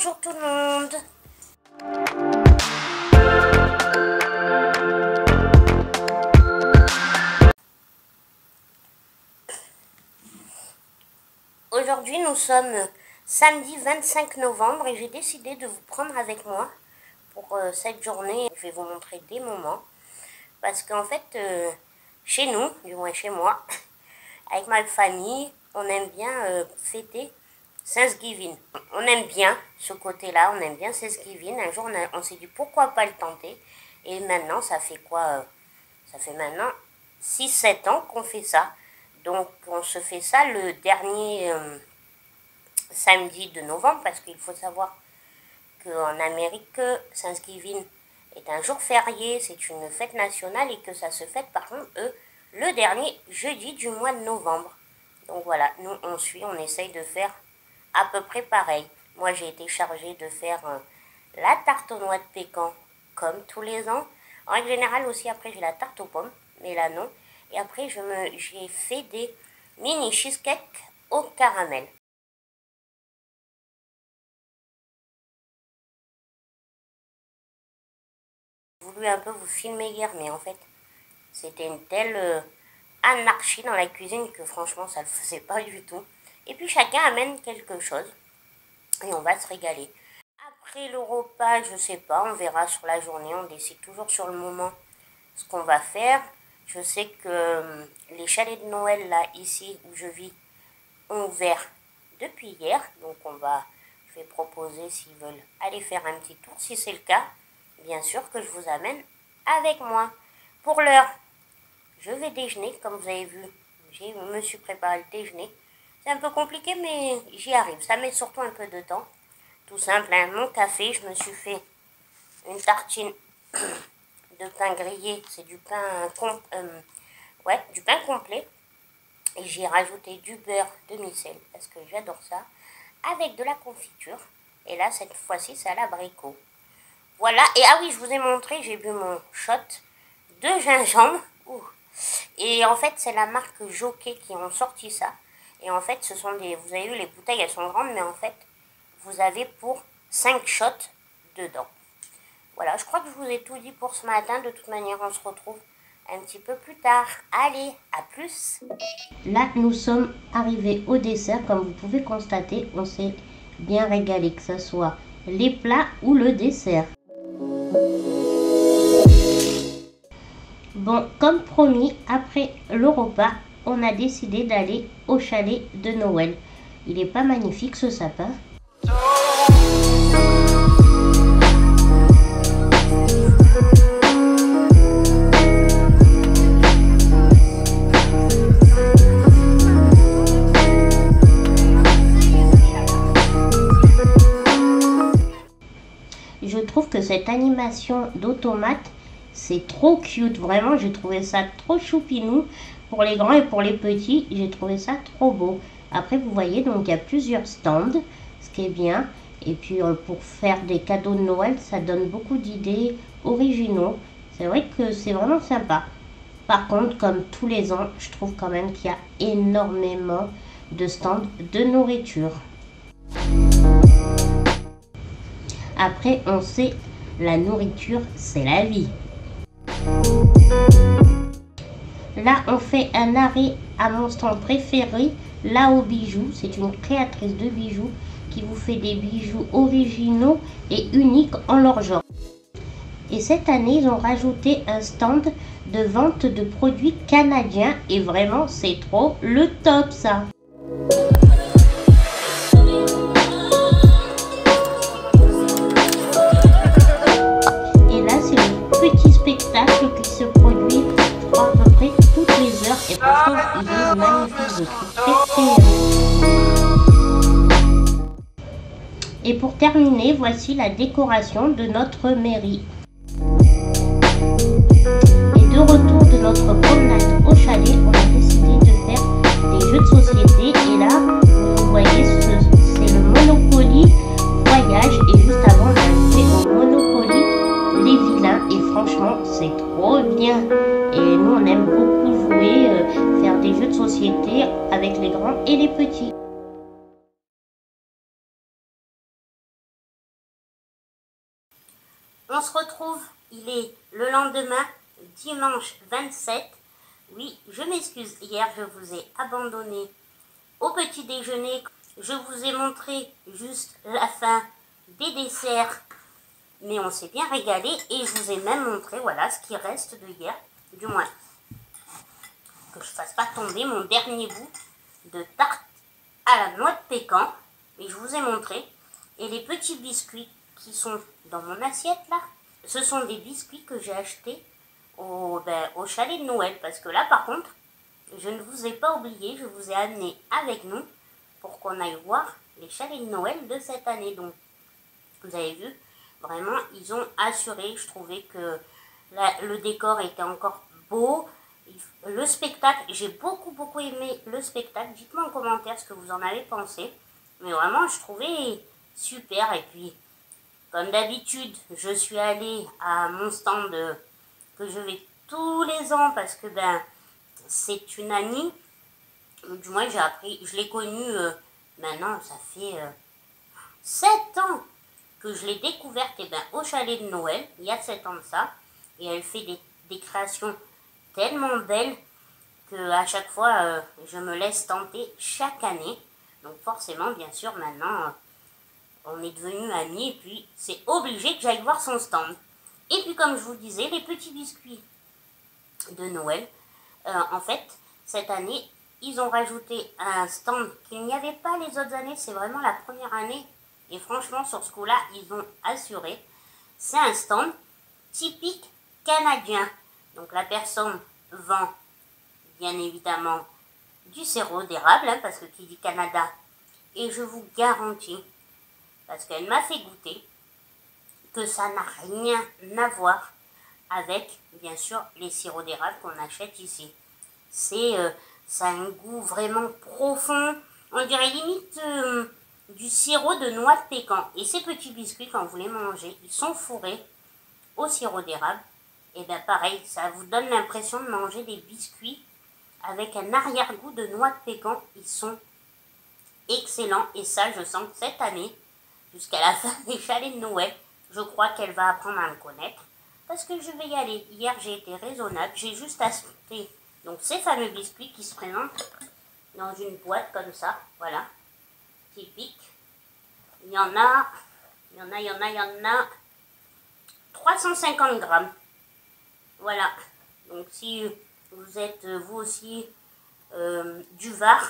Bonjour tout le monde. Aujourd'hui nous sommes samedi 25 novembre et j'ai décidé de vous prendre avec moi pour cette journée. Je vais vous montrer des moments parce qu'en fait chez nous, du moins chez moi, avec ma famille, on aime bien fêter Thanksgiving. On aime bien ce côté-là, on aime bien Thanksgiving. Un jour, on s'est dit pourquoi pas le tenter. Et maintenant, ça fait quoi ça fait maintenant 6-7 ans qu'on fait ça. Donc, on se fait ça le dernier samedi de novembre parce qu'il faut savoir qu'en Amérique, Thanksgiving est un jour férié, c'est une fête nationale et que ça se fête par contre, le dernier jeudi du mois de novembre. Donc voilà, nous on essaye de faire à peu près pareil. Moi j'ai été chargée de faire la tarte aux noix de pécan comme tous les ans. En règle générale aussi après j'ai la tarte aux pommes, mais là non. Et après j'ai fait des mini cheesecakes au caramel. J'ai voulu un peu vous filmer hier, mais en fait c'était une telle anarchie dans la cuisine que franchement ça ne le faisait pas du tout. Et puis chacun amène quelque chose et on va se régaler. Après le repas, je sais pas, on verra sur la journée, on décide toujours sur le moment ce qu'on va faire. Je sais que les chalets de Noël là, ici où je vis, ont ouvert depuis hier. Donc je vais proposer s'ils veulent aller faire un petit tour. Si c'est le cas, bien sûr que je vous amène avec moi. Pour l'heure, je vais déjeuner, comme vous avez vu, je me suis préparé le déjeuner. C'est un peu compliqué, mais j'y arrive. Ça met surtout un peu de temps. Tout simple, hein. Mon café, je me suis fait une tartine de pain grillé. C'est du pain, du pain complet. Et j'ai rajouté du beurre demi-sel, parce que j'adore ça, avec de la confiture. Et là, cette fois-ci, c'est à l'abricot. Voilà. Et ah oui, je vous ai montré, j'ai bu mon shot de gingembre. Ouh. Et en fait, c'est la marque Jockey qui ont sorti ça. Et en fait, vous avez vu, les bouteilles, elles sont grandes, mais en fait, vous avez pour 5 shots dedans. Voilà, je crois que je vous ai tout dit pour ce matin. De toute manière, on se retrouve un petit peu plus tard. Allez, à plus. Là, nous sommes arrivés au dessert. Comme vous pouvez constater, on s'est bien régalé, que ce soit les plats ou le dessert. Bon, comme promis, après le repas, on a décidé d'aller au chalet de Noël. Il est pas magnifique ce sapin. Je trouve que cette animation d'automate, c'est trop cute. Vraiment, j'ai trouvé ça trop choupinou. Pour les grands et pour les petits, j'ai trouvé ça trop beau. Après, vous voyez, donc il y a plusieurs stands, ce qui est bien. Et puis, pour faire des cadeaux de Noël, ça donne beaucoup d'idées originaux. C'est vrai que c'est vraiment sympa. Par contre, comme tous les ans, je trouve quand même qu'il y a énormément de stands de nourriture. Après, on sait, la nourriture, c'est la vie. Là, on fait un arrêt à mon stand préféré, Lao Bijoux. C'est une créatrice de bijoux qui vous fait des bijoux originaux et uniques en leur genre. Et cette année, ils ont rajouté un stand de vente de produits canadiens. Et vraiment, c'est trop le top, ça. Spectacle qui se produit, je crois, à peu près toutes les heures. Et franchement, il est magnifique, je trouve très très. Et pour terminer, voici la décoration de notre mairie. Et de retour de notre promenade au chalet, on a décidé de faire des jeux de société. Et là, vous voyez, c'est le Monopoly Voyage. Et juste avant, on a joué au Monopoly Les Vilains. Et franchement, c'est trop bien. Et nous, on aime beaucoup jouer, faire des jeux de société avec les grands et les petits. On se retrouve, il est le lendemain, dimanche 27. Oui, je m'excuse, hier je vous ai abandonné au petit déjeuner. Je vous ai montré juste la fin des desserts, mais on s'est bien régalé et je vous ai même montré, voilà, ce qui reste de hier, du moins que je fasse pas tomber mon dernier bout de tarte à la noix de pécan, mais je vous ai montré. Et les petits biscuits qui sont dans mon assiette là, ce sont des biscuits que j'ai achetés au chalet de Noël, parce que là par contre, je ne vous ai pas oublié, je vous ai amené avec nous pour qu'on aille voir les chalets de Noël de cette année. Donc, vous avez vu, vraiment, ils ont assuré. Je trouvais que le décor était encore beau. Le spectacle, j'ai beaucoup aimé le spectacle. Dites-moi en commentaire ce que vous en avez pensé. Mais vraiment, je trouvais super. Et puis, comme d'habitude, je suis allée à mon stand que je vais tous les ans parce que c'est une amie. Du moins, j'ai appris, je l'ai connue maintenant, ça fait 7 ans que je l'ai découverte au chalet de Noël, il y a 7 ans de ça. Et elle fait des créations tellement belles que à chaque fois, je me laisse tenter chaque année. Donc forcément, bien sûr, maintenant, on est devenus amis et puis c'est obligé que j'aille voir son stand. Et puis comme je vous disais, les petits biscuits de Noël, en fait, cette année, ils ont rajouté un stand qu'il n'y avait pas les autres années. C'est vraiment la première année. Et franchement, sur ce coup-là, ils ont assuré. C'est un stand typique canadien. Donc la personne vend, bien évidemment, du sirop d'érable, parce que qui dit Canada. Et je vous garantis, parce qu'elle m'a fait goûter, que ça n'a rien à voir avec, bien sûr, les sirops d'érable qu'on achète ici. Ça a un goût vraiment profond. On dirait limite du sirop de noix de pécan. Et ces petits biscuits, quand vous les mangez, ils sont fourrés au sirop d'érable. Et bien pareil, ça vous donne l'impression de manger des biscuits avec un arrière-goût de noix de pécan. Ils sont excellents. Et ça, je sens que cette année, jusqu'à la fin des chalets de Noël, je crois qu'elle va apprendre à me connaître. Parce que je vais y aller. Hier, j'ai été raisonnable. J'ai juste acheté donc ces fameux biscuits qui se présentent dans une boîte comme ça. Voilà. Typique. Il y en a 350 grammes. Voilà. Donc si vous êtes vous aussi du Var,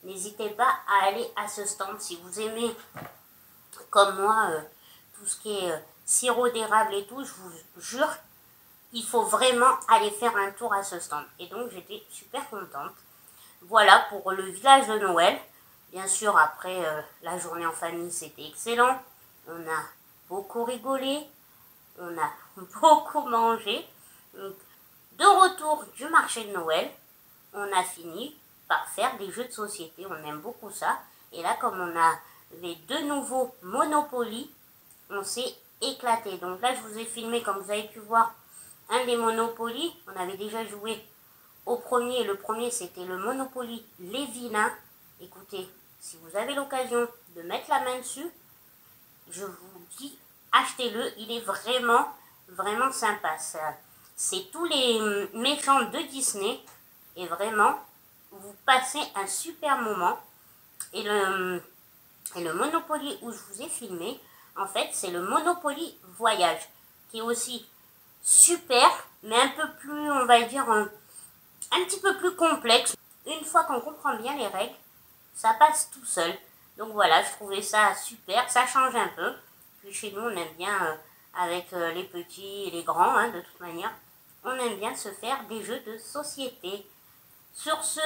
n'hésitez pas à aller à ce stand. Si vous aimez, comme moi, tout ce qui est sirop d'érable et tout, je vous jure, il faut vraiment aller faire un tour à ce stand. Et donc j'étais super contente. Voilà pour le village de Noël. Bien sûr, après la journée en famille, c'était excellent. On a beaucoup rigolé. On a beaucoup mangé. Donc, de retour du marché de Noël, on a fini par faire des jeux de société. On aime beaucoup ça. Et là, comme on avait de nouveaux Monopoly, on s'est éclaté. Donc là, je vous ai filmé, comme vous avez pu voir, un des Monopoly. On avait déjà joué au premier. Le premier, c'était le Monopoly Les Vilains. Écoutez, si vous avez l'occasion de mettre la main dessus, je vous dis, achetez-le. Il est vraiment sympa. C'est tous les méchants de Disney. Et vraiment, vous passez un super moment. Et le Monopoly où je vous ai filmé, en fait, c'est le Monopoly Voyage, qui est aussi super, mais un peu plus, on va dire, un petit peu plus complexe. Une fois qu'on comprend bien les règles, ça passe tout seul. Donc voilà, je trouvais ça super, ça change un peu. Puis chez nous, on aime bien, avec les petits et les grands, de toute manière, on aime bien se faire des jeux de société. Sur ce,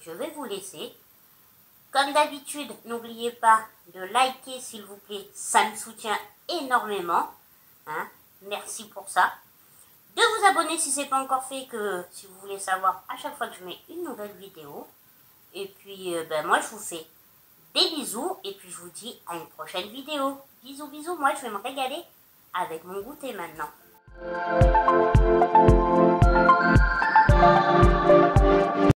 je vais vous laisser. Comme d'habitude, n'oubliez pas de liker s'il vous plaît, ça me soutient énormément. Merci pour ça. De vous abonner si ce n'est pas encore fait, si vous voulez savoir à chaque fois que je mets une nouvelle vidéo. Et puis, moi je vous fais des bisous et puis je vous dis à une prochaine vidéo. Bisous, moi je vais me régaler avec mon goûter maintenant.